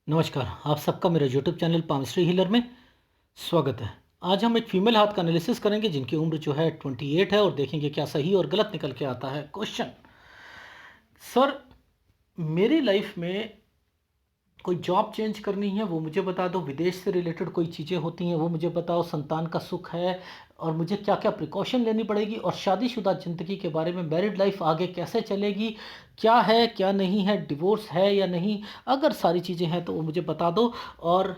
नमस्कार, आप सबका मेरे यूट्यूब चैनल पामश्री हीलर में स्वागत है। आज हम एक फीमेल हाथ का एनालिसिस करेंगे जिनकी उम्र जो है 28 है और देखेंगे क्या सही और गलत निकल के आता है। क्वेश्चन, सर मेरी लाइफ में कोई जॉब चेंज करनी है वो मुझे बता दो, विदेश से रिलेटेड कोई चीज़ें होती हैं वो मुझे बताओ, संतान का सुख है और मुझे क्या क्या प्रिकॉशन लेनी पड़ेगी, और शादीशुदा ज़िंदगी के बारे में, मैरिड लाइफ आगे कैसे चलेगी, क्या है क्या नहीं है, डिवोर्स है या नहीं, अगर सारी चीज़ें हैं तो वो मुझे बता दो। और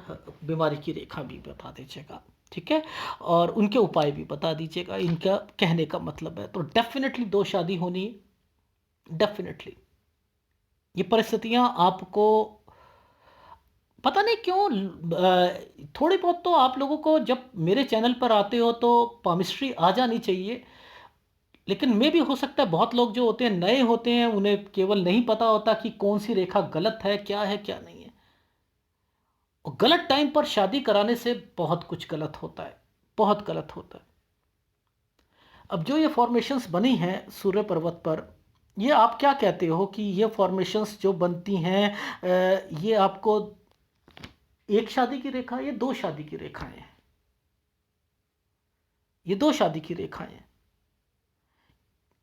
बीमारी की रेखा भी बता दीजिएगा, ठीक है, और उनके उपाय भी बता दीजिएगा। इनका कहने का मतलब है तो डेफिनेटली दो शादी होनी है, डेफिनेटली। ये परिस्थितियां आपको पता नहीं क्यों थोड़ी बहुत तो आप लोगों को जब मेरे चैनल पर आते हो तो पामिस्ट्री आ जानी चाहिए, लेकिन मे भी हो सकता है बहुत लोग जो होते हैं नए होते हैं, उन्हें केवल नहीं पता होता कि कौन सी रेखा गलत है क्या नहीं है। और गलत टाइम पर शादी कराने से बहुत कुछ गलत होता है, बहुत गलत होता है। अब जो ये फॉर्मेशंस बनी हैं सूर्य पर्वत पर, ये आप क्या कहते हो कि ये फॉर्मेशंस जो बनती हैं ये आपको एक शादी की रेखा, ये दो शादी की रेखाएं हैं, ये दो शादी की रेखाएं हैं।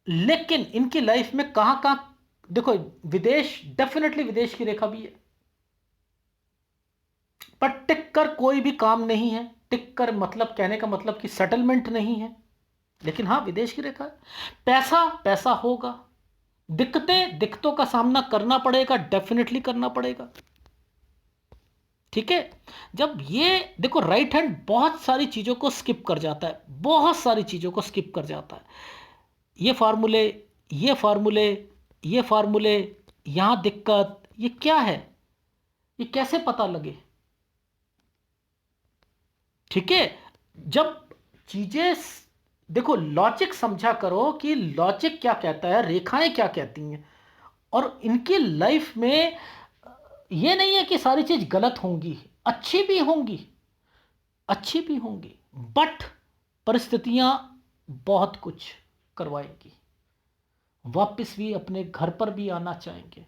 लेकिन इनकी लाइफ में कहां कहां देखो, विदेश, डेफिनेटली विदेश की रेखा भी है, पर टिक कर कोई भी काम नहीं है। टिक कर मतलब, कहने का मतलब कि सेटलमेंट नहीं है, लेकिन हाँ विदेश की रेखा है। पैसा पैसा होगा, दिक्कतों का सामना करना पड़ेगा, डेफिनेटली करना पड़ेगा, ठीक है। जब ये देखो, राइट हैंड बहुत सारी चीजों को स्किप कर जाता है, बहुत सारी चीजों को स्किप कर जाता है। ये फार्मूले, ये फार्मूले, ये फार्मूले, यहां दिक्कत, ये क्या है, ये कैसे पता लगे, ठीक है। जब चीजें देखो, लॉजिक समझा करो कि लॉजिक क्या कहता है, रेखाएं क्या कहती हैं। और इनकी लाइफ में ये नहीं है कि सारी चीज गलत होंगी, अच्छी भी होंगी, अच्छी भी होंगी, बट परिस्थितियां बहुत कुछ करवाएंगी, वापस भी अपने घर पर भी आना चाहेंगे।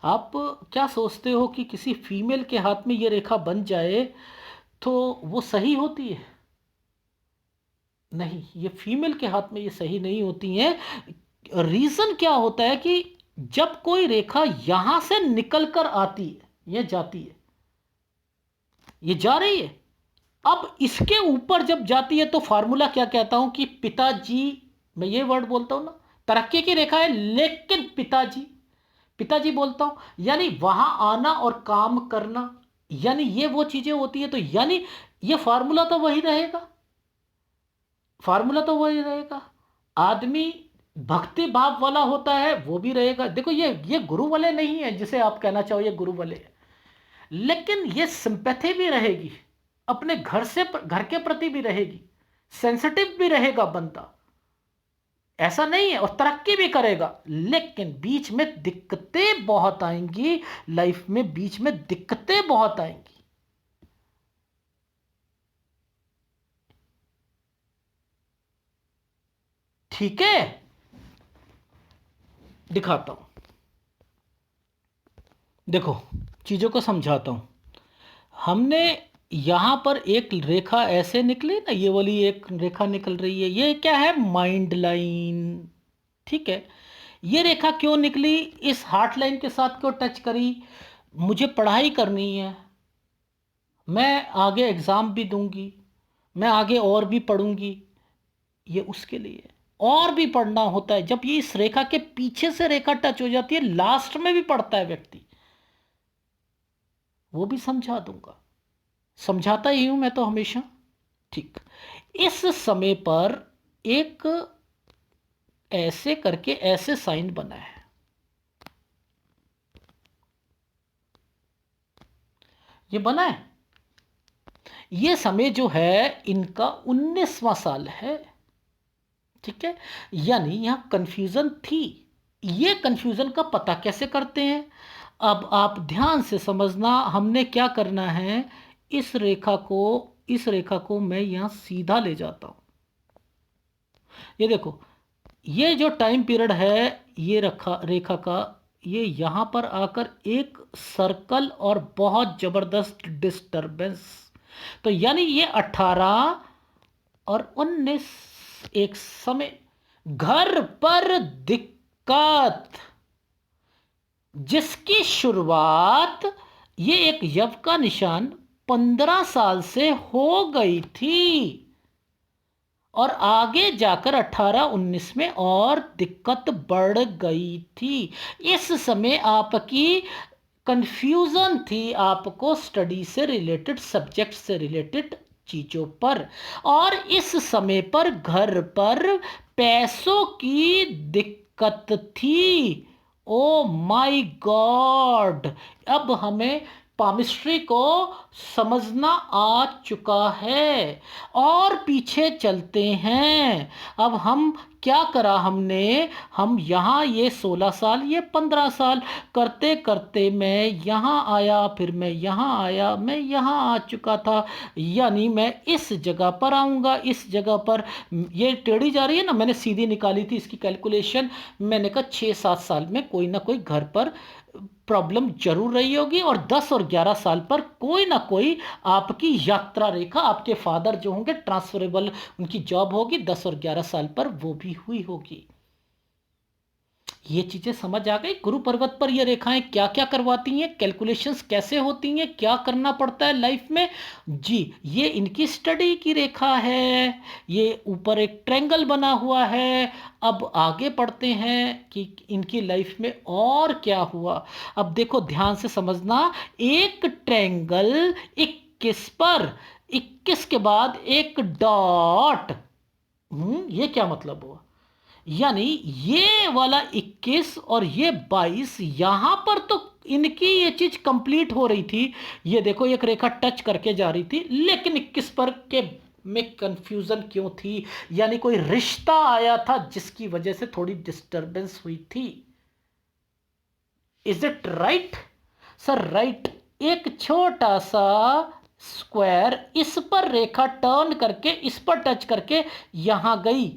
आप क्या सोचते हो कि किसी फीमेल के हाथ में ये रेखा बन जाए तो वो सही होती है? नहीं, ये फीमेल के हाथ में ये सही नहीं होती है। रीजन क्या होता है कि जब कोई रेखा यहां से निकल कर आती है, ये जाती है, ये जा रही है, अब इसके ऊपर जब जाती है तो फार्मूला क्या कहता हूं कि पिताजी, मैं ये वर्ड बोलता हूं ना, तरक्की की रेखा है लेकिन पिताजी, पिताजी बोलता हूं, यानी वहां आना और काम करना, यानी ये वो चीजें होती है। तो यानी ये फार्मूला तो वही रहेगा, फार्मूला तो वही रहेगा। आदमी भक्ति भाव वाला होता है वो भी रहेगा। देखो, ये गुरु वाले नहीं है जिसे आप कहना चाहो ये गुरु वाले है, लेकिन ये सिंपैथी भी रहेगी, अपने घर के प्रति भी रहेगी, सेंसिटिव भी रहेगा बंदा, ऐसा नहीं है, और तरक्की भी करेगा। लेकिन बीच में दिक्कतें बहुत आएंगी, लाइफ में बीच में दिक्कतें बहुत आएंगी, ठीक है। दिखाता हूं, देखो चीजों को समझाता हूं। हमने यहां पर एक रेखा ऐसे निकली ना, ये वाली एक रेखा निकल रही है, ये क्या है, माइंड लाइन, ठीक है। ये रेखा क्यों निकली, इस हार्ट लाइन के साथ क्यों टच करी? मुझे पढ़ाई करनी है, मैं आगे एग्ज़ाम भी दूंगी, मैं आगे और भी पढ़ूंगी, ये उसके लिए और भी पढ़ना होता है। जब ये इस रेखा के पीछे से रेखा टच हो जाती है, लास्ट में भी पढ़ता है व्यक्ति, वो भी समझा दूंगा, समझाता ही हूं मैं तो हमेशा, ठीक। इस समय पर एक ऐसे करके ऐसे साइन बना है, ये बना है, ये समय जो है इनका 19वां साल है, ठीक है। यानी यहां कंफ्यूजन थी, ये कंफ्यूजन का पता कैसे करते हैं? अब आप ध्यान से समझना, हमने क्या करना है, इस रेखा को, इस रेखा को मैं यहां सीधा ले जाता हूं। ये देखो, ये जो टाइम पीरियड है, ये रखा रेखा का, ये यहाँ पर आकर एक सर्कल और बहुत जबरदस्त डिस्टरबेंस। तो यानी ये 18 और 19 एक समय। घर पर दिक्कत, जिसकी शुरुआत ये एक यव का निशान 15 साल से हो गई थी और आगे जाकर 18-19 में और दिक्कत बढ़ गई थी। इस समय आपकी कंफ्यूजन थी, आपको स्टडी से रिलेटेड, सब्जेक्ट से रिलेटेड चीजों पर, और इस समय पर घर पर पैसों की दिक्कत थी। ओ माय गॉड, अब हमें पामिस्ट्री को समझना आ चुका है। और पीछे चलते हैं। अब हम क्या करा हमने, हम यहाँ ये 16 साल, ये 15 साल करते करते मैं यहाँ आया, फिर मैं यहाँ आया, मैं यहाँ आ चुका था, यानी मैं इस जगह पर आऊँगा, इस जगह पर। ये टेढ़ी जा रही है ना, मैंने सीधी निकाली थी इसकी कैलकुलेशन। मैंने कहा 6-7 साल में कोई ना कोई घर पर प्रॉब्लम जरूर रही होगी, और 10 और 11 साल पर कोई ना कोई आपकी यात्रा रेखा, आपके फादर जो होंगे ट्रांसफरेबल उनकी जॉब होगी, 10 और 11 साल पर वो भी हुई होगी। ये चीजें समझ आ गई। गुरु पर्वत पर ये रेखाएं क्या क्या करवाती हैं, कैलकुलेशंस कैसे होती हैं, क्या करना पड़ता है लाइफ में। जी, ये इनकी स्टडी की रेखा है। ये ऊपर एक ट्रायंगल बना हुआ है। अब आगे पढ़ते हैं कि इनकी लाइफ में और क्या हुआ। अब देखो ध्यान से समझना, एक ट्रायंगल 21 पर, 21 के बाद एक डॉट। ये क्या मतलब हुआ, यानी ये वाला 21 और ये 22, यहां पर तो इनकी ये चीज कंप्लीट हो रही थी। ये देखो एक रेखा टच करके जा रही थी, लेकिन 21 पर के में कंफ्यूजन क्यों थी, यानी कोई रिश्ता आया था जिसकी वजह से थोड़ी डिस्टरबेंस हुई थी। Is it right sir? Right. एक छोटा सा स्क्वायर इस पर रेखा टर्न करके इस पर टच करके यहां गई।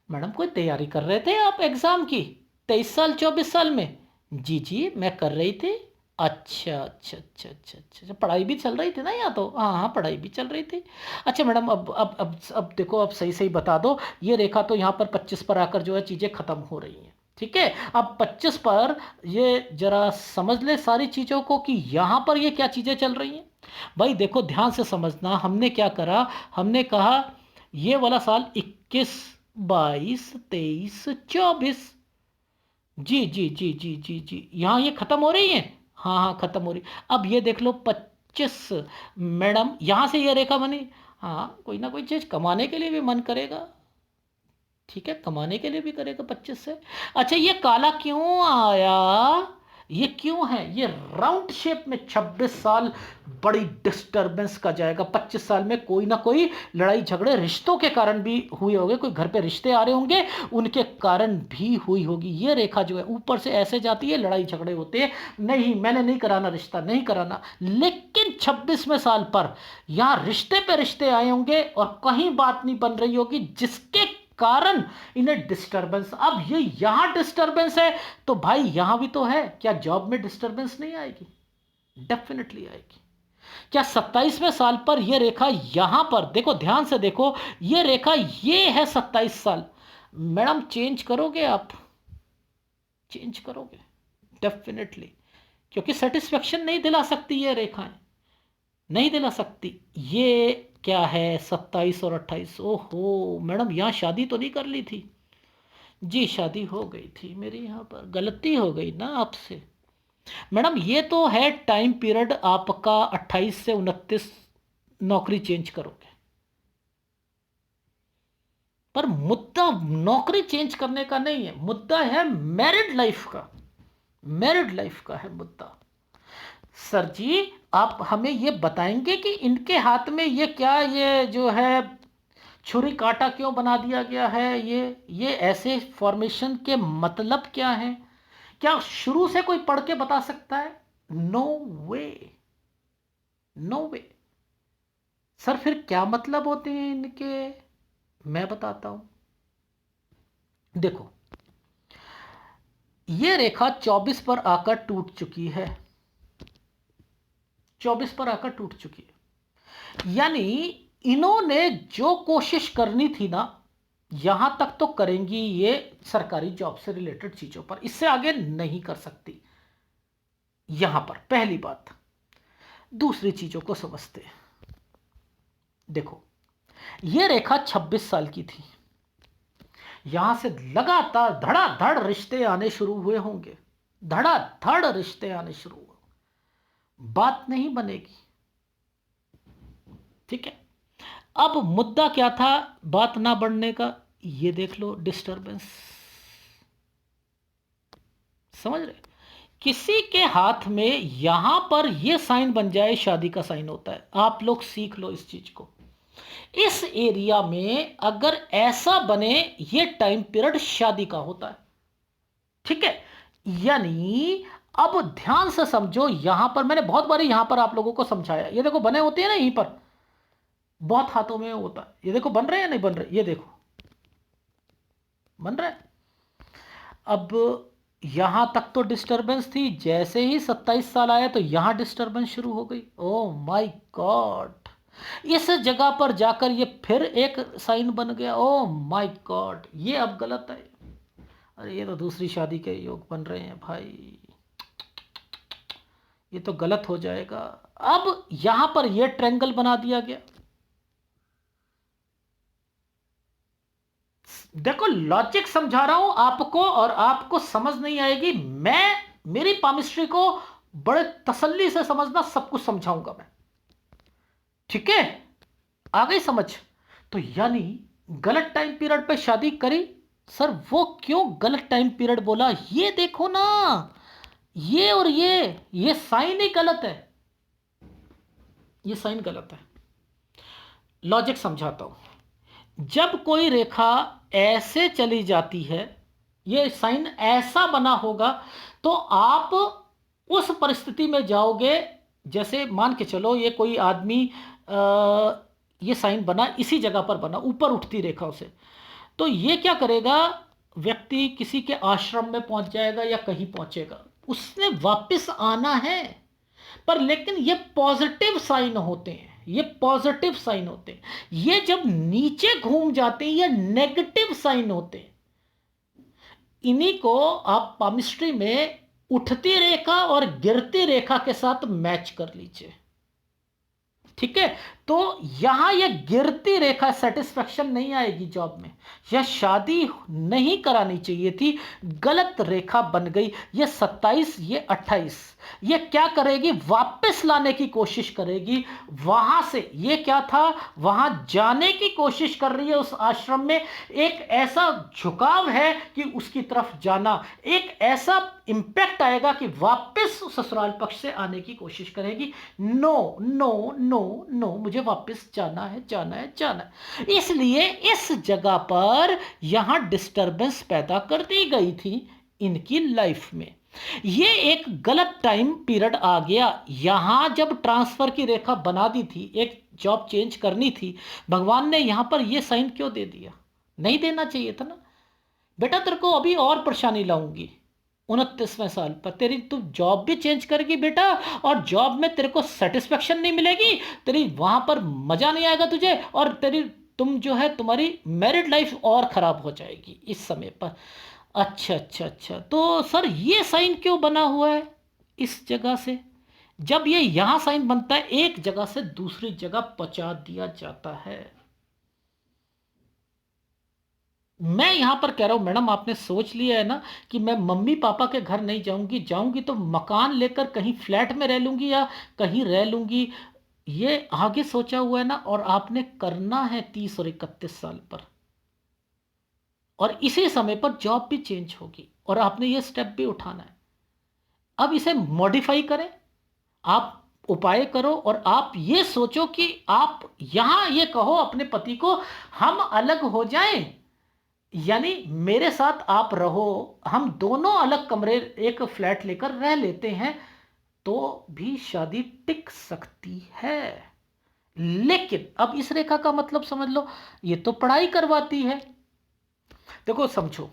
मैडम कोई तैयारी कर रहे थे आप एग्जाम की 23 साल 24 साल में? जी जी मैं कर रही थी। अच्छा अच्छा अच्छा अच्छा अच्छा अच्छा, पढ़ाई भी चल रही थी ना, या तो हाँ हाँ पढ़ाई भी चल रही थी। अच्छा मैडम, अब देखो, अब सही सही बता दो। ये रेखा तो यहाँ पर 25 पर आकर जो है चीज़ें ख़त्म हो रही हैं, ठीक है। अब 25 पर ये जरा समझ ले सारी चीज़ों को कि यहाँ पर ये क्या चीज़ें चल रही हैं। भाई देखो ध्यान से समझना, हमने क्या करा, हमने कहा ये वाला साल 21, 22, 23, 24। जी जी जी जी जी जी, यहाँ ये खत्म हो रही है। हाँ हाँ खत्म हो रही। अब ये देख लो 25। मैडम यहाँ से ये रेखा बनी। हाँ कोई ना कोई चीज़ कमाने के लिए भी मन करेगा, ठीक है, कमाने के लिए भी करेगा 25 से। अच्छा ये काला क्यों आया, ये क्यों है, ये राउंड शेप में 26 साल बड़ी डिस्टरबेंस का जाएगा। 25 साल में कोई ना कोई लड़ाई झगड़े रिश्तों के कारण भी हुए होंगे, कोई घर पे रिश्ते आ रहे होंगे उनके कारण भी हुई होगी। ये रेखा जो है ऊपर से ऐसे जाती है, लड़ाई झगड़े होते हैं, नहीं मैंने नहीं कराना रिश्ता, नहीं कराना, लेकिन 26वें साल पर यहाँ रिश्ते पे रिश्ते आए होंगे और कहीं बात नहीं बन रही होगी जिसके कारण इन्हें डिस्टरबेंस। अब ये यहां डिस्टरबेंस है तो भाई यहां भी तो है, क्या जॉब में डिस्टरबेंस नहीं आएगी? डेफिनेटली आएगी। क्या 27वें साल पर यह रेखा यहां पर देखो, ध्यान से देखो, यह रेखा ये है 27 साल। मैडम चेंज करोगे आप? चेंज करोगे डेफिनेटली, क्योंकि सेटिस्फेक्शन नहीं दिला सकती ये रेखाएं, नहीं दिला सकती। ये क्या है 27 और 28? ओहो मैडम यहाँ शादी तो नहीं कर ली थी? जी शादी हो गई थी मेरी, यहाँ पर गलती हो गई ना आपसे। मैडम ये तो है टाइम पीरियड आपका 28 से 29, नौकरी चेंज करोगे, पर मुद्दा नौकरी चेंज करने का नहीं है, मुद्दा है मैरिड लाइफ का, मैरिड लाइफ का है मुद्दा। सर जी आप हमें ये बताएंगे कि इनके हाथ में ये क्या, ये जो है छुरी कांटा क्यों बना दिया गया है, ये ऐसे फॉर्मेशन के मतलब क्या है? क्या शुरू से कोई पढ़ के बता सकता है? नो वे, नो वे। सर फिर क्या मतलब होते हैं इनके? मैं बताता हूं। देखो ये रेखा 24 पर आकर टूट चुकी है, 24 पर आकर टूट चुकी है। यानी इन्होंने जो कोशिश करनी थी ना, यहां तक तो करेंगी ये सरकारी जॉब से रिलेटेड चीजों पर, इससे आगे नहीं कर सकती। यहां पर पहली बात। दूसरी चीजों को समझते हैं। देखो, ये रेखा 26 साल की थी। यहां से लगातार धड़ाधड़ रिश्ते आने शुरू हुए होंगे, धड़ाधड़ रिश्ते आने शुरू हुए, बात नहीं बनेगी। ठीक है, अब मुद्दा क्या था बात ना बढ़ने का? ये देख लो, डिस्टरबेंस। समझ रहे? किसी के हाथ में यहां पर ये साइन बन जाए, शादी का साइन होता है। आप लोग सीख लो इस चीज को। इस एरिया में अगर ऐसा बने, ये टाइम पीरियड शादी का होता है। ठीक है, यानी अब ध्यान से समझो। यहां पर मैंने बहुत बार यहां पर आप लोगों को समझाया, ये देखो बने होते हैं ना यहीं पर, बहुत हाथों में होता है। ये देखो बन रहे हैं नहीं बन रहे, ये देखो बन रहा है। अब यहां तक तो डिस्टरबेंस थी, जैसे ही 27 साल आया तो यहां डिस्टरबेंस शुरू हो गई। ओ माय गॉड, इस जगह पर जाकर ये फिर एक साइन बन गया। ओ माय गॉड, ये अब गलत है। अरे ये तो दूसरी शादी के योग बन रहे हैं भाई, ये तो गलत हो जाएगा। अब यहां पर ये ट्रायंगल बना दिया गया। देखो लॉजिक समझा रहा हूं आपको, और आपको समझ नहीं आएगी। मैं मेरी पामिस्ट्री को बड़े तसल्ली से समझना, सब कुछ समझाऊंगा मैं। ठीक है, आ गई समझ? तो यानी गलत टाइम पीरियड पे शादी करी। सर वो क्यों गलत टाइम पीरियड बोला? ये देखो ना, ये और ये साइन ही गलत है, ये साइन गलत है। लॉजिक समझाता हूं। जब कोई रेखा ऐसे चली जाती है, ये साइन ऐसा बना होगा, तो आप उस परिस्थिति में जाओगे। जैसे मान के चलो ये कोई आदमी, ये साइन बना इसी जगह पर बना, ऊपर उठती रेखाओं से, तो ये क्या करेगा? व्यक्ति किसी के आश्रम में पहुंच जाएगा या कहीं पहुंचेगा, उसने वापस आना है। पर लेकिन ये पॉजिटिव साइन होते हैं, ये पॉजिटिव साइन होते हैं। ये जब नीचे घूम जाते हैं, ये नेगेटिव साइन होते हैं। इन्हीं को आप पामिस्ट्री में उठती रेखा और गिरती रेखा के साथ मैच कर लीजिए। ठीक है, तो यहां ये गिरती रेखा, सेटिस्फेक्शन नहीं आएगी जॉब में, यह शादी नहीं करानी चाहिए थी, गलत रेखा बन गई। ये 27, ये 28, ये क्या करेगी? वापस लाने की कोशिश करेगी। वहां से ये क्या था, वहां जाने की कोशिश कर रही है। उस आश्रम में एक ऐसा झुकाव है कि उसकी तरफ जाना, एक ऐसा इंपैक्ट आएगा कि वापस ससुराल पक्ष से आने की कोशिश करेगी। नो नो नो नो, मुझे वापस जाना है, जाना है, जाना है। इसलिए इस जगह पर यहां डिस्टरबेंस पैदा कर दी गई थी इनकी लाइफ में। ये एक गलत टाइम पीरियड आ गया। यहां जब ट्रांसफर की रेखा बना दी थी, एक जॉब चेंज करनी थी, भगवान ने यहां पर यह साइन क्यों दे दिया? नहीं देना चाहिए था ना। बेटा तेरे को अभी और परेशानी लाऊंगी, 29वें साल पर तेरी तू जॉब भी चेंज करेगी बेटा, और जॉब में तेरे को सेटिस्फेक्शन नहीं मिलेगी, तेरी वहां पर मजा नहीं आएगा तुझे, और तेरी तुम जो है तुम्हारी मैरिड लाइफ और खराब हो जाएगी इस समय पर। अच्छा अच्छा अच्छा, तो सर ये साइन क्यों बना हुआ है इस जगह से? जब ये यहां साइन बनता है, एक जगह से दूसरी जगह पहुंचा दिया जाता है। मैं यहां पर कह रहा हूं मैडम, आपने सोच लिया है ना कि मैं मम्मी पापा के घर नहीं जाऊंगी, जाऊंगी तो मकान लेकर कहीं फ्लैट में रह लूंगी या कहीं रह लूंगी। ये आगे सोचा हुआ है ना, और आपने करना है 30 और 31 साल पर, और इसी समय पर जॉब भी चेंज होगी, और आपने ये स्टेप भी उठाना है। अब इसे मॉडिफाई करें, आप उपाय करो, और आप ये सोचो कि आप यहां ये कहो अपने पति को, हम अलग हो जाएं, यानी मेरे साथ आप रहो, हम दोनों अलग कमरे, एक फ्लैट लेकर रह लेते हैं, तो भी शादी टिक सकती है। लेकिन अब इस रेखा का मतलब समझ लो, ये तो पढ़ाई करवाती है। देखो समझो,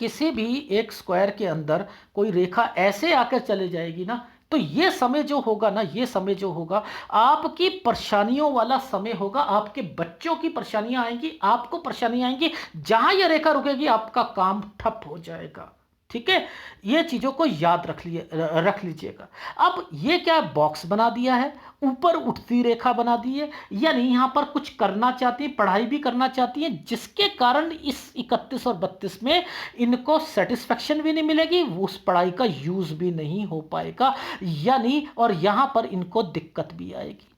किसी भी एक स्क्वायर के अंदर कोई रेखा ऐसे आकर चले जाएगी ना, तो ये समय जो होगा ना, ये समय जो होगा आपकी परेशानियों वाला समय होगा। आपके बच्चों की परेशानियां आएंगी, आपको परेशानियां आएंगी। जहां ये रेखा रुकेगी आपका काम ठप हो जाएगा। ठीक है, ये चीजों को याद रख लीजिएगा। अब ये क्या बॉक्स बना दिया है, ऊपर उठती रेखा बना दी है, यानी यहां पर कुछ करना चाहती है, पढ़ाई भी करना चाहती है, जिसके कारण इस 31 और 32 में इनको सेटिस्फेक्शन भी नहीं मिलेगी, उस पढ़ाई का यूज भी नहीं हो पाएगा, यानी और यहां पर इनको दिक्कत भी आएगी।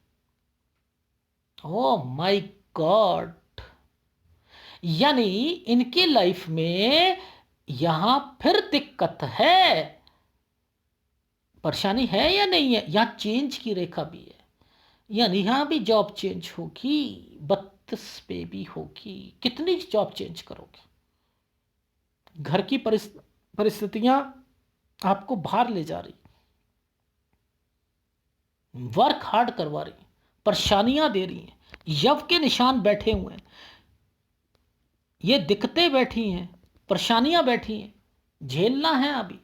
ओ माय गॉड, यानी इनकी लाइफ में यहां फिर दिक्कत है, परेशानी है या नहीं है। यहां चेंज की रेखा भी है, यानी यहां भी जॉब चेंज होगी, 32 पे भी होगी। कितनी जॉब चेंज करोगे, घर की परिस्थितियां आपको बाहर ले जा रही, वर्क हार्ड करवा रही, परेशानियां दे रही हैं, यव के निशान बैठे हुए हैं, ये दिक्कतें बैठी हैं, परेशानियां बैठी हैं, झेलना है। अभी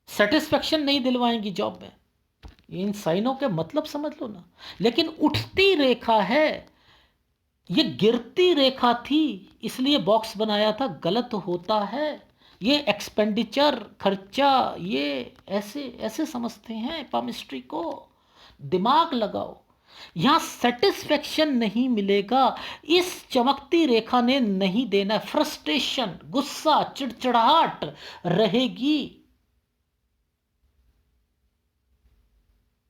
सेटिस्फेक्शन नहीं दिलवाएंगी जॉब में, इन साइनों के मतलब समझ लो ना। लेकिन उठती रेखा है, ये गिरती रेखा थी, इसलिए बॉक्स बनाया था, गलत होता है। ये एक्सपेंडिचर, खर्चा, ये ऐसे ऐसे समझते हैं पामिस्ट्री को। दिमाग लगाओ, यहां सेटिस्फेक्शन नहीं मिलेगा, इस चमकती रेखा ने नहीं देना। फ्रस्ट्रेशन, गुस्सा, चिड़चिड़ाहट रहेगी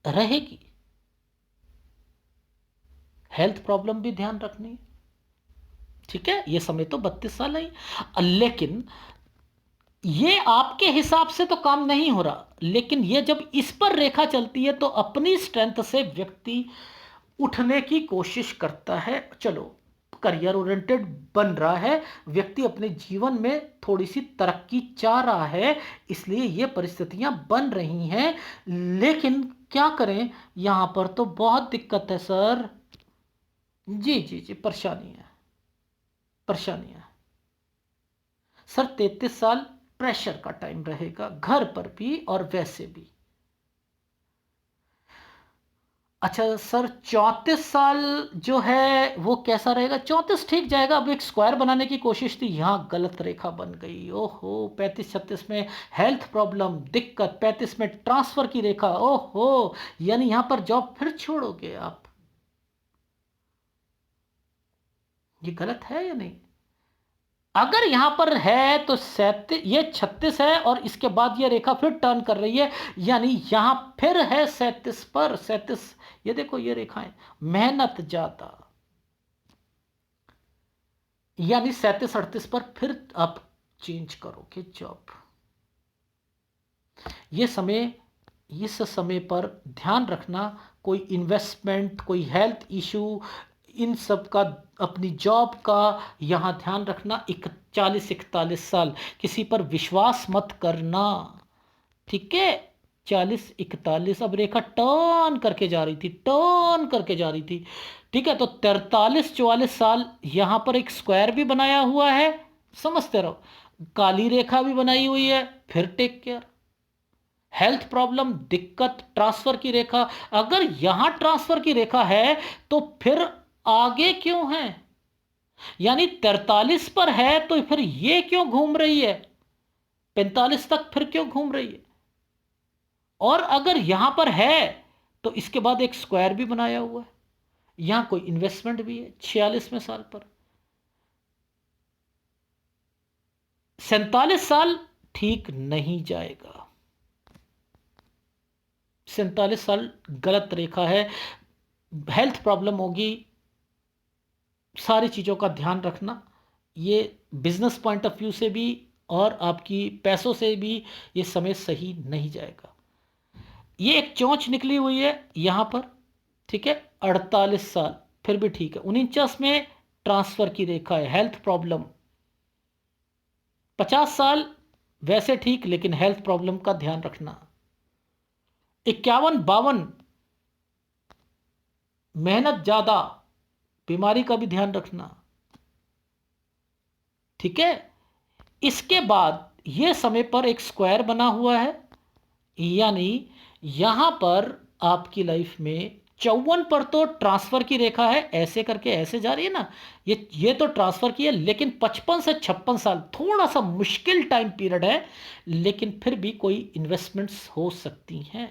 रहेगी। हेल्थ प्रॉब्लम भी ध्यान रखनी है। ठीक है, ये समय तो 32 साल है, लेकिन ये आपके हिसाब से तो काम नहीं हो रहा, लेकिन ये जब इस पर रेखा चलती है तो अपनी स्ट्रेंथ से व्यक्ति उठने की कोशिश करता है। चलो, करियर ओरिएंटेड बन रहा है, व्यक्ति अपने जीवन में थोड़ी सी तरक्की चाह रहा है, इसलिए ये परिस्थितियां बन रही हैं। लेकिन क्या करें, यहां पर तो बहुत दिक्कत है सर। जी जी जी, परेशानी है सर। 33 साल प्रेशर का टाइम रहेगा, घर पर भी और वैसे भी। अच्छा सर, 34 साल जो है वो कैसा रहेगा? 34 ठीक जाएगा। अब एक स्क्वायर बनाने की कोशिश थी, यहां गलत रेखा बन गई। ओहो, 35-36 में हेल्थ प्रॉब्लम, दिक्कत, 35 में ट्रांसफर की रेखा। ओहो, यानी यहां पर जॉब फिर छोड़ोगे आप। ये गलत है या नहीं? अगर यहां पर है तो 37, ये 36 है और इसके बाद ये रेखा फिर टर्न कर रही है, यानी यहां फिर है 37 पर 37। ये देखो, ये रेखाएं, मेहनत ज्यादा, यानी 37-38 पर फिर आप चेंज करोगे जॉब। ये समय, इस समय पर ध्यान रखना, कोई इन्वेस्टमेंट, कोई हेल्थ इशू, इन सब का, अपनी जॉब का यहां ध्यान रखना। 40-41 साल किसी पर विश्वास मत करना। ठीक है, 40-41, अब रेखा टर्न करके जा रही थी, टर्न करके जा रही थी। ठीक है, तो 43-44 साल यहां पर एक स्क्वायर भी बनाया हुआ है, समझते रहो, काली रेखा भी बनाई हुई है। फिर टेक केयर, हेल्थ प्रॉब्लम, दिक्कत, ट्रांसफर की रेखा। अगर यहां ट्रांसफर की रेखा है तो फिर आगे क्यों है? यानी 43 पर है तो फिर ये क्यों घूम रही है, 45 तक फिर क्यों घूम रही है? और अगर यहां पर है तो इसके बाद एक स्क्वायर भी बनाया हुआ है, यहां कोई इन्वेस्टमेंट भी है 46वें साल पर। 47 साल ठीक नहीं जाएगा, 47 साल गलत रेखा है, हेल्थ प्रॉब्लम होगी। सारी चीज़ों का ध्यान रखना, ये बिजनेस पॉइंट ऑफ व्यू से भी और आपकी पैसों से भी ये समय सही नहीं जाएगा। ये एक चोंच निकली हुई है यहाँ पर, ठीक है, 48 साल फिर भी ठीक है। 49 में ट्रांसफर की रेखा है, हेल्थ प्रॉब्लम। 50 साल वैसे ठीक, लेकिन हेल्थ प्रॉब्लम का ध्यान रखना। 51-52 मेहनत ज़्यादा, बीमारी का भी ध्यान रखना। ठीक है, इसके बाद ये समय पर एक स्क्वायर बना हुआ है, यानी यहां पर आपकी लाइफ में 54 पर तो ट्रांसफर की रेखा है, ऐसे करके ऐसे जा रही है ना, ये तो ट्रांसफर की है, लेकिन 55 से 56 साल थोड़ा सा मुश्किल टाइम पीरियड है, लेकिन फिर भी कोई इन्वेस्टमेंट्स हो सकती हैं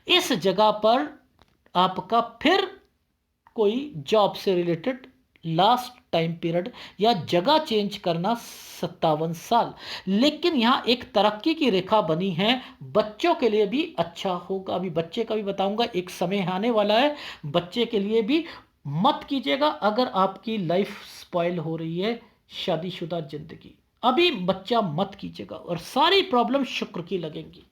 इस जगह पर। आपका फिर कोई जॉब से रिलेटेड लास्ट टाइम पीरियड या जगह चेंज करना 57 साल। लेकिन यहां एक तरक्की की रेखा बनी है, बच्चों के लिए भी अच्छा होगा। अभी बच्चे का भी बताऊंगा, एक समय आने वाला है बच्चे के लिए भी। मत कीजिएगा अगर आपकी लाइफ स्पॉइल हो रही है, शादीशुदा जिंदगी, अभी बच्चा मत कीजिएगा और सारी प्रॉब्लम शुक्र की लगेंगी,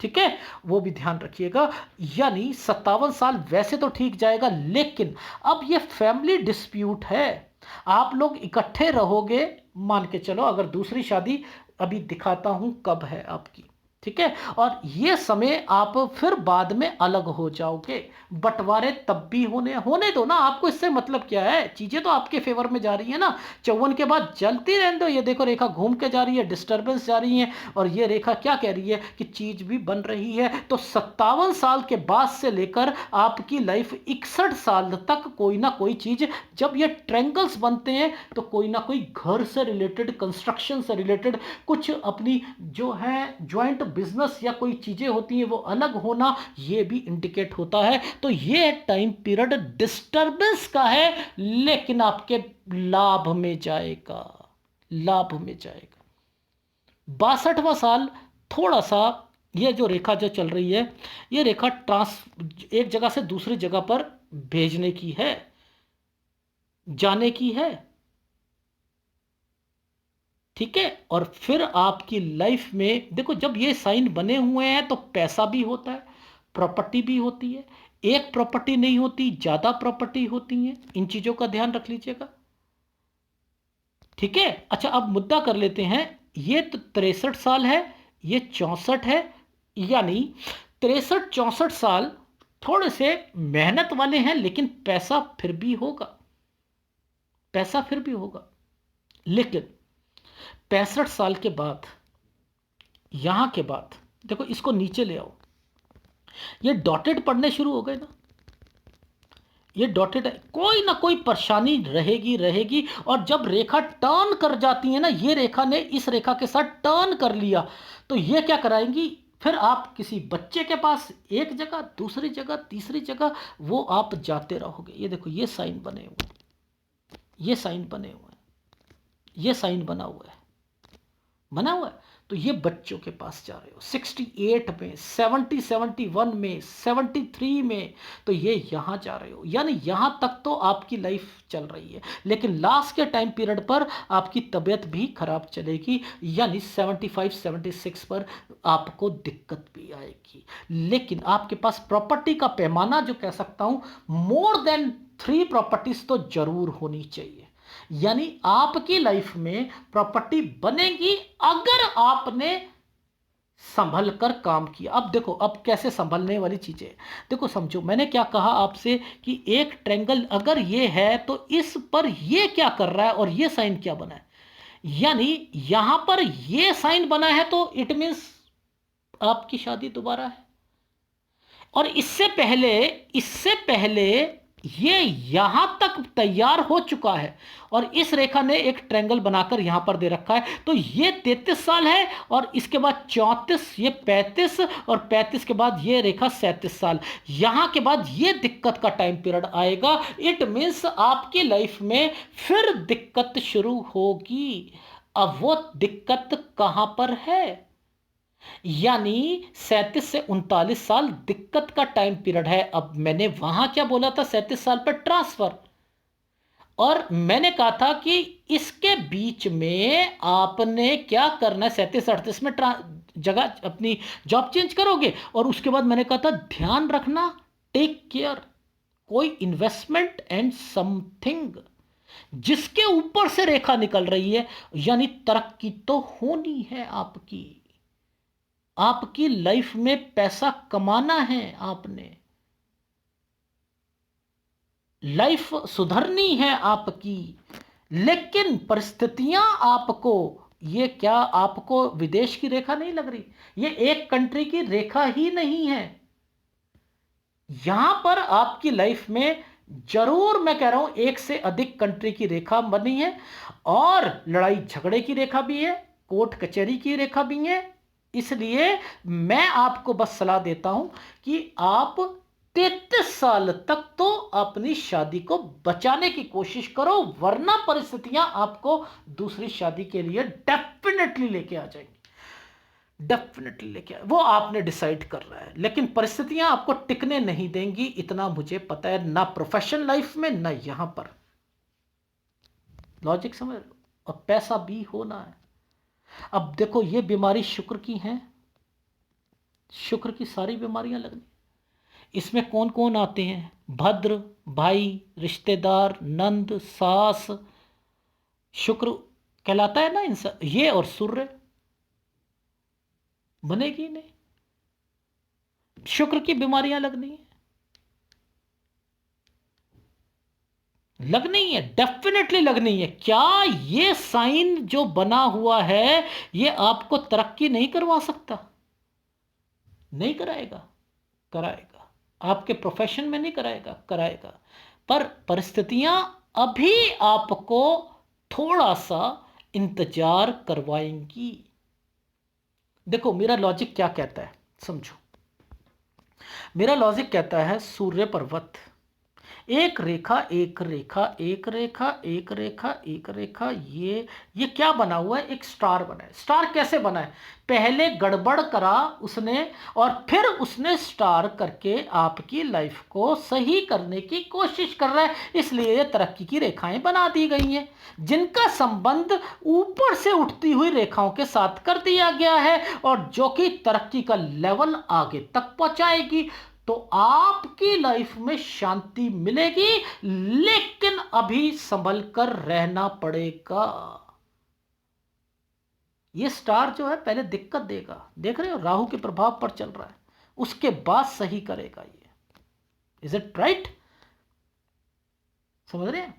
ठीक है, वो भी ध्यान रखिएगा। यानी 57 साल वैसे तो ठीक जाएगा, लेकिन अब ये फैमिली डिस्प्यूट है, आप लोग इकट्ठे रहोगे, मान के चलो अगर दूसरी शादी, अभी दिखाता हूं कब है आपकी, ठीक है, और ये समय आप फिर बाद में अलग हो जाओगे, बंटवारे तब भी होने दो ना, आपको इससे मतलब क्या है, चीजें तो आपके फेवर में जा रही है ना। 54 के बाद चलती रहने दो, ये देखो रेखा घूम के जा रही है, डिस्टर्बेंस जा रही है, और ये रेखा क्या कह रही है कि चीज भी बन रही है। तो 57 साल के बाद से लेकर आपकी लाइफ 61 साल तक कोई ना कोई चीज, जब ये ट्रैंगल्स बनते हैं तो कोई ना कोई घर से रिलेटेड, कंस्ट्रक्शन से रिलेटेड, कुछ अपनी जो है ज्वाइंट बिजनेस या कोई चीजें होती हैं वो अलग होना, ये भी इंडिकेट होता है। तो ये टाइम पीरियड डिस्टर्बेंस का है, लेकिन आपके लाभ में जाएगा, लाभ में जाएगा। 62वां साल थोड़ा सा, ये जो रेखा जो चल रही है, ये रेखा एक जगह से दूसरी जगह पर भेजने की है, जाने की है, ठीक है। और फिर आपकी लाइफ में देखो, जब ये साइन बने हुए हैं तो पैसा भी होता है, प्रॉपर्टी भी होती है, एक प्रॉपर्टी नहीं होती, ज्यादा प्रॉपर्टी होती है, इन चीजों का ध्यान रख लीजिएगा, ठीक है। अच्छा, अब मुद्दा कर लेते हैं, ये तो 63 साल है, ये 64 है, यानी 63 64 साल थोड़े से मेहनत वाले हैं, लेकिन पैसा फिर भी होगा, पैसा फिर भी होगा। लेकिन 65 साल के बाद, यहां के बाद देखो, इसको नीचे ले आओ, ये डॉटेड पढ़ने शुरू हो गए ना, ये डॉटेड है, कोई ना कोई परेशानी रहेगी रहेगी। और जब रेखा टर्न कर जाती है ना, ये रेखा ने इस रेखा के साथ टर्न कर लिया, तो ये क्या कराएंगी, फिर आप किसी बच्चे के पास एक जगह, दूसरी जगह, तीसरी जगह, वो आप जाते रहोगे। ये देखो, ये साइन बने हुए, ये साइन बने हुए हैं, ये साइन बना हुआ है, बना हुआ है। तो ये बच्चों के पास जा रहे हो, 68 में, 71 में, 73 में, तो ये यहां जा रहे हो, यानी यहां तक तो आपकी लाइफ चल रही है। लेकिन लास्ट के टाइम पीरियड पर आपकी तबीयत भी खराब चलेगी, यानी 75 76 पर आपको दिक्कत भी आएगी। लेकिन आपके पास प्रॉपर्टी का पैमाना, जो कह सकता हूं, मोर देन 3 प्रॉपर्टीज तो जरूर होनी चाहिए। यानी आपकी लाइफ में प्रॉपर्टी बनेगी अगर आपने संभल कर काम किया। अब देखो, अब कैसे संभलने वाली चीजें, देखो समझो, मैंने क्या कहा आपसे कि एक ट्रायंगल अगर ये है तो इस पर ये क्या कर रहा है और ये साइन क्या बना है, यानी यहां पर ये साइन बना है, तो इट मींस आपकी शादी दोबारा है। और इससे पहले ये यहां तक तैयार हो चुका है, और इस रेखा ने एक ट्रायंगल बनाकर यहां पर दे रखा है। तो ये 33 साल है, और इसके बाद 34, ये 35, और 35 के बाद ये रेखा 37 साल। यहां के बाद ये दिक्कत का टाइम पीरियड आएगा। इट मीन्स आपकी लाइफ में फिर दिक्कत शुरू होगी। अब वो दिक्कत कहां पर है, यानी 37 से 39 साल दिक्कत का टाइम पीरियड है। अब मैंने वहां क्या बोला था, 37 साल पर ट्रांसफर, और मैंने कहा था कि इसके बीच में आपने क्या करना है, 37 38 में जगह अपनी जॉब चेंज करोगे, और उसके बाद मैंने कहा था ध्यान रखना, टेक केयर, कोई इन्वेस्टमेंट एंड समथिंग जिसके ऊपर से रेखा निकल रही है, यानी तरक्की तो होनी है आपकी, आपकी लाइफ में पैसा कमाना है, आपने लाइफ सुधरनी है आपकी। लेकिन परिस्थितियां आपको ये क्या आपको विदेश की रेखा नहीं लग रही? ये एक कंट्री की रेखा ही नहीं है। यहां पर आपकी लाइफ में जरूर मैं कह रहा हूं एक से अधिक कंट्री की रेखा बनी है, और लड़ाई झगड़े की रेखा भी है, कोर्ट कचहरी की रेखा भी है। इसलिए मैं आपको बस सलाह देता हूं कि आप 33 साल तक तो अपनी शादी को बचाने की कोशिश करो, वरना परिस्थितियां आपको दूसरी शादी के लिए डेफिनेटली लेके आ जाएंगी। डेफिनेटली लेके वो आपने डिसाइड कर रहा है, लेकिन परिस्थितियां आपको टिकने नहीं देंगी, इतना मुझे पता है, ना प्रोफेशनल लाइफ में ना यहां पर। लॉजिक समझ लो, और पैसा भी होना है। अब देखो ये बीमारी शुक्र की है, शुक्र की सारी बीमारियां लगनी। इसमें कौन कौन आते हैं? भद्र, भाई, रिश्तेदार, नंद, सास, शुक्र कहलाता है ना इंसान ये, और सूर्य बनेगी नहीं, शुक्र की बीमारियां लगनी है, लगनी है, डेफिनेटली लगनी है। क्या ये साइन जो बना हुआ है ये आपको तरक्की नहीं करवा सकता? नहीं कराएगा? कराएगा। आपके प्रोफेशन में नहीं कराएगा? कराएगा। पर परिस्थितियां अभी आपको थोड़ा सा इंतजार करवाएंगी। देखो मेरा लॉजिक क्या कहता है, समझो। मेरा लॉजिक कहता है सूर्य पर्वत, एक रेखा एक रेखा एक रेखा एक रेखा एक रेखा, ये क्या बना हुआ है? एक स्टार बना है। स्टार कैसे बना है? पहले गड़बड़ करा उसने, और फिर उसने स्टार करके आपकी लाइफ को सही करने की कोशिश कर रहा है। इसलिए ये तरक्की की रेखाएं बना दी गई हैं, जिनका संबंध ऊपर से उठती हुई रेखाओं के साथ कर दिया गया है, और जो कि तरक्की का लेवल आगे तक पहुंचाएगी। तो आपकी लाइफ में शांति मिलेगी, लेकिन अभी संभल कर रहना पड़ेगा। ये स्टार जो है पहले दिक्कत देगा, देख रहे हो, राहु के प्रभाव पर चल रहा है, उसके बाद सही करेगा ये। Is it right? समझ रहे हैं?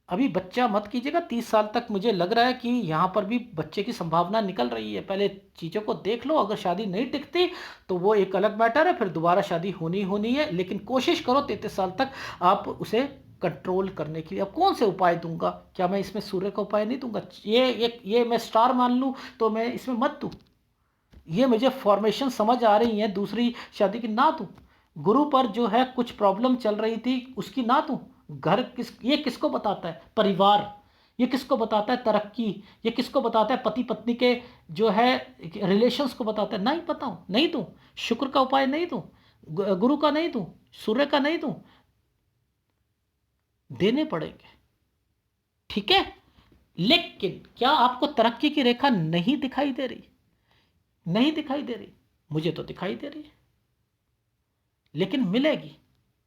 अभी बच्चा मत कीजिएगा 30 साल तक। मुझे लग रहा है कि यहां पर भी बच्चे की संभावना निकल रही है। पहले चीज़ों को देख लो, अगर शादी नहीं टिकती तो वो एक अलग मैटर है, फिर दोबारा शादी होनी है, लेकिन कोशिश करो 33 साल तक आप उसे कंट्रोल करने के लिए। अब कौन से उपाय दूंगा? क्या मैं इसमें सूर्य का उपाय नहीं दूंगा? ये मैं स्टार मान लूँ तो मैं इसमें मत दूँ? ये मुझे फॉर्मेशन समझ आ रही है दूसरी शादी की, ना दूँ? गुरु पर जो है कुछ प्रॉब्लम चल रही थी, उसकी ना दूँ? घर ये किसको बताता है? परिवार। ये किसको बताता है? तरक्की। ये किसको बताता है? पति पत्नी के जो है रिलेशंस को बताता है। नहीं बताऊं? नहीं दूं? शुक्र का उपाय नहीं दूं? गुरु का नहीं दूं? सूर्य का नहीं दूं? देने पड़ेंगे, ठीक है। लेकिन क्या आपको तरक्की की रेखा नहीं दिखाई दे रही? नहीं दिखाई दे रही? मुझे तो दिखाई दे रही है, लेकिन मिलेगी।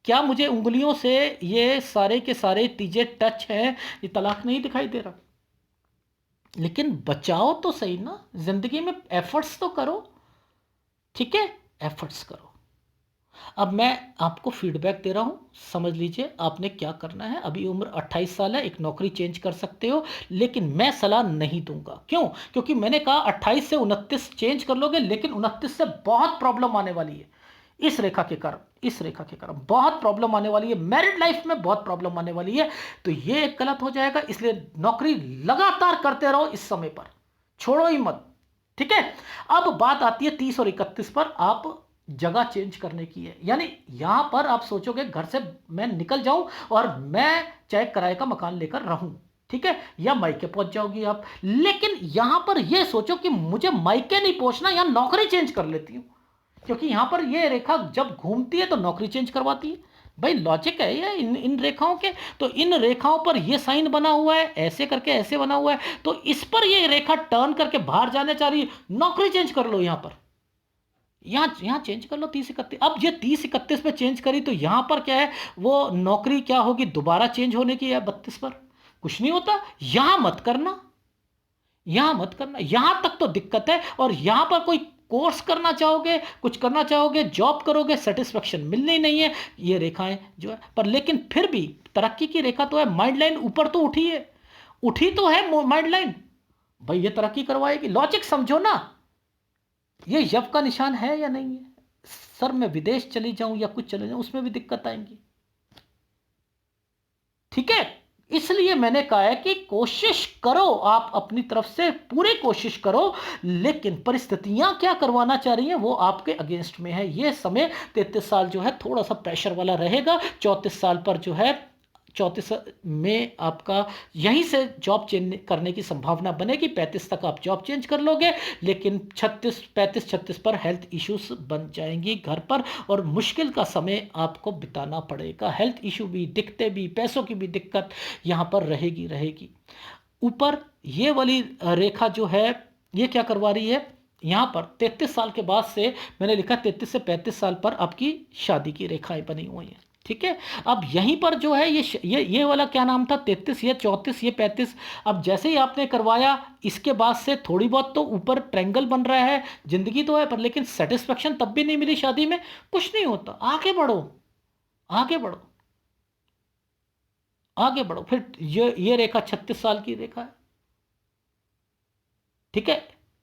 क्या मुझे उंगलियों से ये सारे के सारे तीजे टच है? ये तलाक नहीं दिखाई दे रहा, लेकिन बचाओ तो सही ना, जिंदगी में एफर्ट्स तो करो, ठीक है, एफर्ट्स करो। अब मैं आपको फीडबैक दे रहा हूं, समझ लीजिए आपने क्या करना है। अभी उम्र 28 साल है, एक नौकरी चेंज कर सकते हो, लेकिन मैं सलाह नहीं दूंगा। क्यों? क्योंकि मैंने कहा 28 से 29 चेंज कर लोगे, लेकिन 29 से बहुत प्रॉब्लम आने वाली है। इस रेखा के कारण, इस रेखा के कारण बहुत प्रॉब्लम आने वाली है, मैरिड लाइफ में बहुत प्रॉब्लम आने वाली है। तो ये एक गलत हो जाएगा, इसलिए नौकरी लगातार करते रहो इस समय पर, छोड़ो ही मत, ठीक है। अब बात आती है 30 और 31 पर, आप जगह चेंज करने की है। यानी यहां पर आप सोचोगे घर से मैं निकल जाऊं और मैं चाहे किराए का मकान लेकर रहूं, ठीक है, या मायके पहुंच जाओगी आप। लेकिन यहां पर यह सोचो कि मुझे मायके नहीं पहुंचना, यहां नौकरी चेंज कर लेती हूं, क्योंकि यहां पर यह रेखा जब घूमती है तो नौकरी चेंज करवाती है। भाई लॉजिक है ये इन रेखाओं के। तो इन रेखाओं पर ये साइन बना हुआ है, ऐसे करके ऐसे बना हुआ है, तो इस पर ये रेखा टर्न करके बाहर जाने चाह रही है, नौकरी चेंज कर लो यहां पर, यहां चेंज कर लो 30-31। अब ये 30-31 पे चेंज करी तो यहां पर क्या है, वो नौकरी क्या होगी, दोबारा चेंज होने की है 32 पर, कुछ नहीं होता। यहां मत करना, यहां मत करना, यहां तक तो दिक्कत है। और यहां पर कोई कोर्स करना चाहोगे, कुछ करना चाहोगे, जॉब करोगे, सेटिस्फेक्शन मिलनी ही नहीं है, ये रेखाएं जो है पर। लेकिन फिर भी तरक्की की रेखा तो है, माइंड लाइन ऊपर तो उठी है, उठी तो है माइंड लाइन, भाई ये तरक्की करवाएगी? लॉजिक समझो ना, ये यव का निशान है या नहीं है? सर मैं विदेश चली जाऊं या कुछ चले जाऊं, उसमें भी दिक्कत आएंगी। ठीक है, इसलिए मैंने कहा है कि कोशिश करो, आप अपनी तरफ से पूरी कोशिश करो, लेकिन परिस्थितियां क्या करवाना चाह रही हैं वो आपके अगेंस्ट में है। ये समय 33 साल जो है थोड़ा सा प्रेशर वाला रहेगा। 34 साल पर जो है 34 में आपका यहीं से जॉब चेंज करने की संभावना बनेगी। 35 तक आप जॉब चेंज कर लोगे, लेकिन 35 पर हेल्थ इश्यूज बन जाएंगी घर पर, और मुश्किल का समय आपको बिताना पड़ेगा। हेल्थ इशू भी, दिक्कतें भी, पैसों की भी दिक्कत यहाँ पर रहेगी रहेगी। ऊपर ये वाली रेखा जो है ये क्या करवा रही है, यहाँ पर 33 साल के बाद से मैंने लिखा 33 से 35 साल पर आपकी शादी की रेखाएं बनी हुई हैं। ठीक है, अब यहीं पर जो है ये वाला क्या नाम था, 33, ये 34, ये 35। अब जैसे ही आपने करवाया इसके बाद से थोड़ी बहुत तो ऊपर ट्रायंगल बन रहा है, जिंदगी तो है पर लेकिन सेटिस्फेक्शन तब भी नहीं मिली शादी में। कुछ नहीं होता, आगे बढ़ो, आगे बढ़ो, आगे बढ़ो। फिर ये रेखा 36 साल की रेखा है। ठीक है,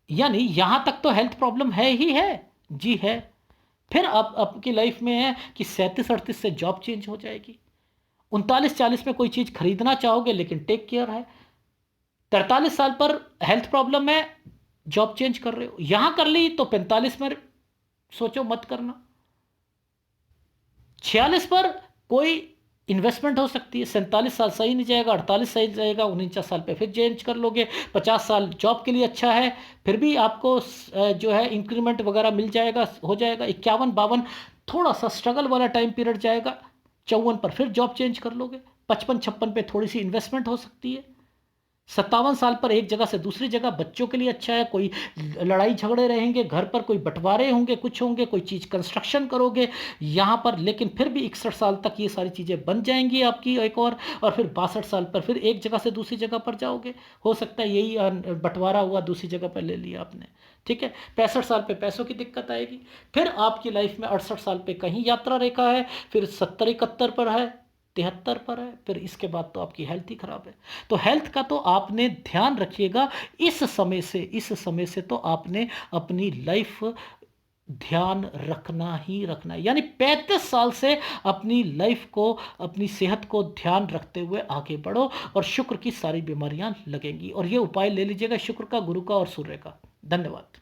यानी यहां तक तो हेल्थ प्रॉब्लम है ही है, जी है। फिर अब आपकी लाइफ में है कि 37-38 से जॉब चेंज हो जाएगी। 39-40 में कोई चीज खरीदना चाहोगे लेकिन टेक केयर है। 43 साल पर हेल्थ प्रॉब्लम है, जॉब चेंज कर रहे हो, यहां कर ली तो 45 में सोचो मत करना। 46 पर कोई इन्वेस्टमेंट हो सकती है। 47 साल सही नहीं जाएगा, 48 सही जाएगा, 49 साल पे फिर चेंज कर लोगे। 50 साल जॉब के लिए अच्छा है, फिर भी आपको जो है इंक्रीमेंट वगैरह मिल जाएगा, हो जाएगा। 51-52 थोड़ा सा स्ट्रगल वाला टाइम पीरियड जाएगा। 54 पर फिर जॉब चेंज कर लोगे। 55-56 पे थोड़ी सी इन्वेस्टमेंट हो सकती है। 57 साल पर एक जगह से दूसरी जगह, बच्चों के लिए अच्छा है। कोई लड़ाई झगड़े रहेंगे घर पर, कोई बंटवारे होंगे, कुछ होंगे, कोई चीज़ कंस्ट्रक्शन करोगे यहाँ पर, लेकिन फिर भी 61 साल तक ये सारी चीज़ें बन जाएंगी आपकी एक और फिर 62 साल पर फिर एक जगह से दूसरी जगह पर जाओगे। हो सकता है यही बंटवारा हुआ, दूसरी जगह पर ले लिया आपने। ठीक है, 65 साल पे पैसों की दिक्कत आएगी। फिर आपकी लाइफ में 68 साल पे कहीं यात्रा रेखा है, फिर 70-71 पर है, 73 पर है, फिर इसके बाद तो आपकी हेल्थ ही खराब है। तो हेल्थ का तो आपने ध्यान रखिएगा। इस समय से तो आपने अपनी लाइफ ध्यान रखना ही रखना है। यानी 35 साल से अपनी लाइफ को, अपनी सेहत को ध्यान रखते हुए आगे बढ़ो, और शुक्र की सारी बीमारियां लगेंगी। और ये उपाय ले लीजिएगा शुक्र का, गुरु का और सूर्य का। धन्यवाद।